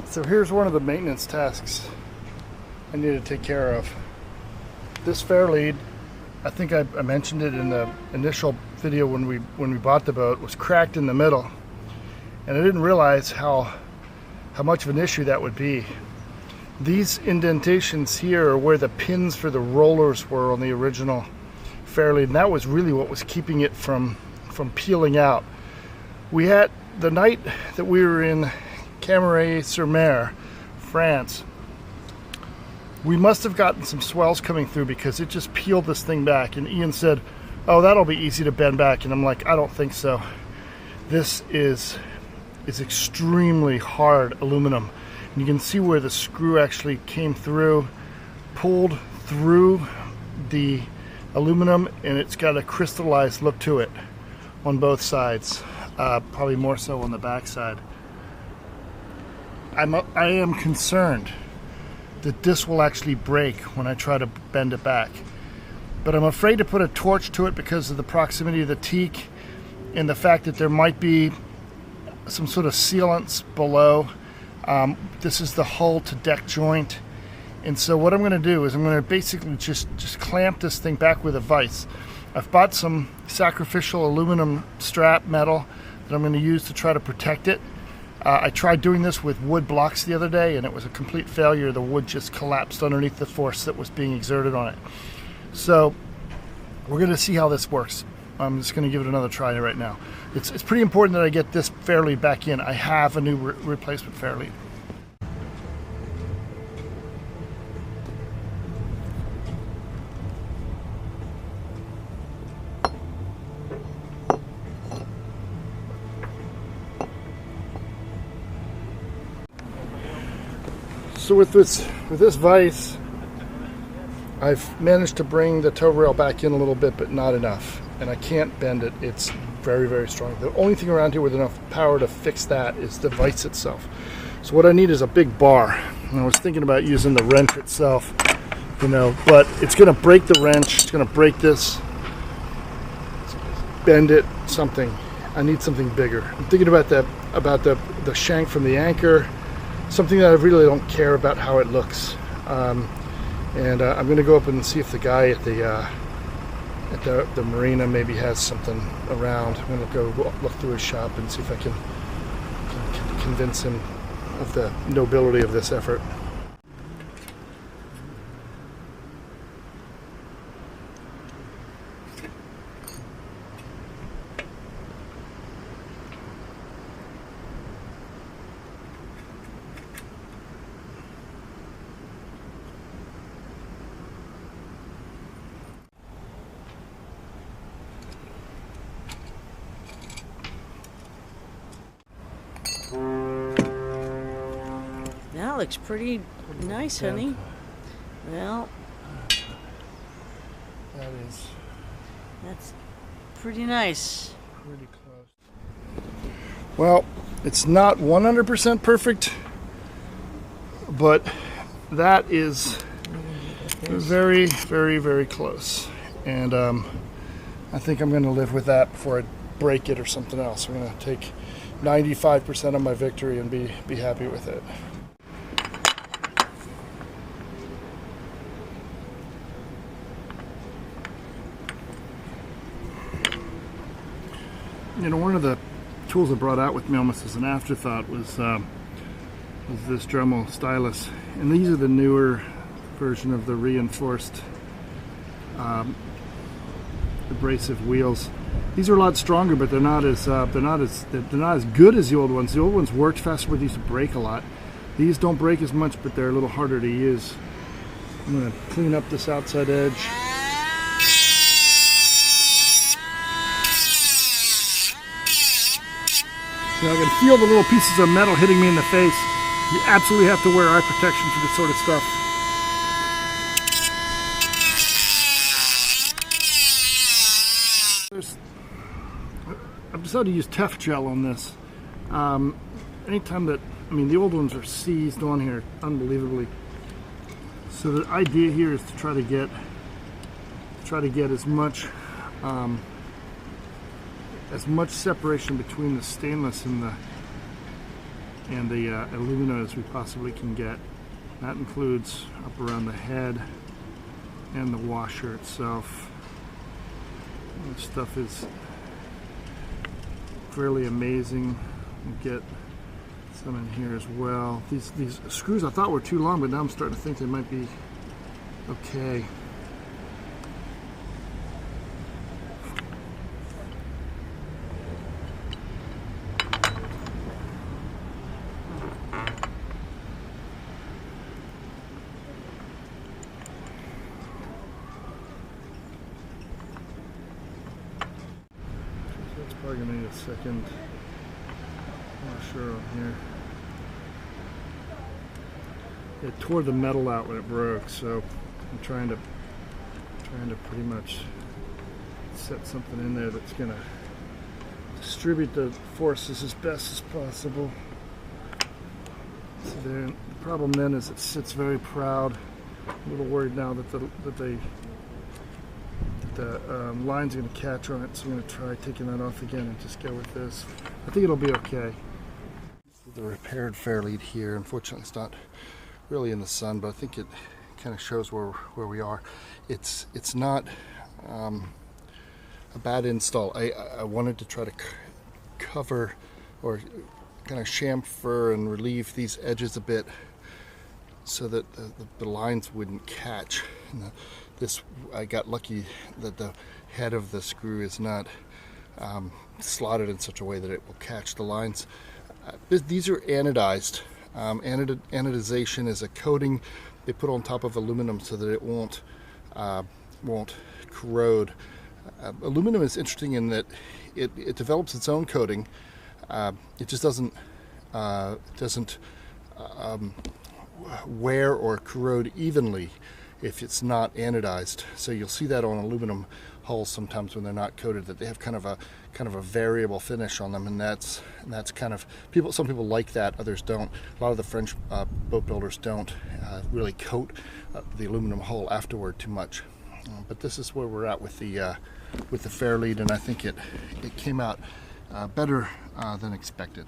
So here's one of the maintenance tasks I need to take care of. This Fairlead, I think I mentioned it in the initial video when we bought the boat, was cracked in the middle, and I didn't realize how much of an issue that would be. These indentations here are where the pins for the rollers were on the original Fairlead, and that was really what was keeping it from peeling out. We had, the night that we were in Camaret-sur-Mer, France, we must have gotten some swells coming through because it just peeled this thing back, and Ian said, oh, that'll be easy to bend back, and I'm like, I don't think so. This is extremely hard aluminum, and you can see where the screw actually came through, pulled through the aluminum, and it's got a crystallized look to it on both sides, probably more so on the back side. I am concerned that this will actually break when I try to bend it back, but I'm afraid to put a torch to it because of the proximity of the teak and the fact that there might be some sort of sealants below. This is the hull to deck joint, and so what I'm going to do is I'm going to basically just clamp this thing back with a vise. I've bought some sacrificial aluminum strap metal that I'm going to use to try to protect it. I tried doing this with wood blocks the other day, and it was a complete failure. The wood just collapsed underneath the force that was being exerted on it. So we're going to see how this works. I'm just going to give it another try right now. It's pretty important that I get this Fairlead back in. I have a new replacement Fairlead. So with this vise, I've managed to bring the tow rail back in a little bit, but not enough, and I can't bend it. It's very, very strong. The only thing around here with enough power to fix that is the vise itself. So what I need is a big bar, and I was thinking about using the wrench itself, you know, but it's going to break the wrench. It's going to break this, bend it, something. I need something bigger. I'm thinking about the shank from the anchor. Something that I really don't care about how it looks, and I'm going to go up and see if the guy at the marina maybe has something around. I'm going to go look through his shop and see if I can convince him of the nobility of this effort. That looks pretty nice, honey. Well, that's pretty nice. Pretty close. Well, it's not 100% perfect, but that is very, very, very close. And I think I'm going to live with that before I break it or something else. I'm going to take 95% of my victory and be happy with it. You know, one of the tools I brought out with me almost as an afterthought was this Dremel stylus, and these are the newer version of the reinforced abrasive wheels. These are a lot stronger, but they're not as good as the old ones. The old ones worked faster, but these break a lot. These don't break as much, but they're a little harder to use. I'm going to clean up this outside edge. You know, I can feel the little pieces of metal hitting me in the face. You absolutely have to wear eye protection for this sort of stuff. I've decided to use Tef gel on this. Anytime that, I mean, the old ones are seized on here unbelievably. So the idea here is to try to get as much separation between the stainless and and the aluminum as we possibly can get. That includes up around the head and the washer itself. This stuff is fairly amazing. We'll get some in here as well. These screws I thought were too long, but now I'm starting to think they might be okay. It's probably gonna need a second washer on here. It tore the metal out when it broke, so I'm trying to pretty much set something in there that's gonna distribute the forces as best as possible. So there, the problem then is it sits very proud. I'm a little worried now that the line's going to catch on it, so I'm going to try taking that off again and just go with this. I think it'll be okay. The repaired Fairlead here. Unfortunately, it's not really in the sun, but I think it kind of shows where we are. It's not a bad install. I wanted to try to cover or kind of chamfer and relieve these edges a bit so that the lines wouldn't catch. And I got lucky that the head of the screw is not slotted in such a way that it will catch the lines. These are anodized. Anodization is a coating they put on top of aluminum so that it won't corrode. Aluminum is interesting in that it develops its own coating. It just doesn't wear or corrode evenly if it's not anodized. So you'll see that on aluminum hulls sometimes when they're not coated, that they have kind of a variable finish on them, and that's kind of some people like that, others don't. A lot of the French boat builders don't really coat the aluminum hull afterward too much. But this is where we're at with the Fairlead, and I think it came out better than expected.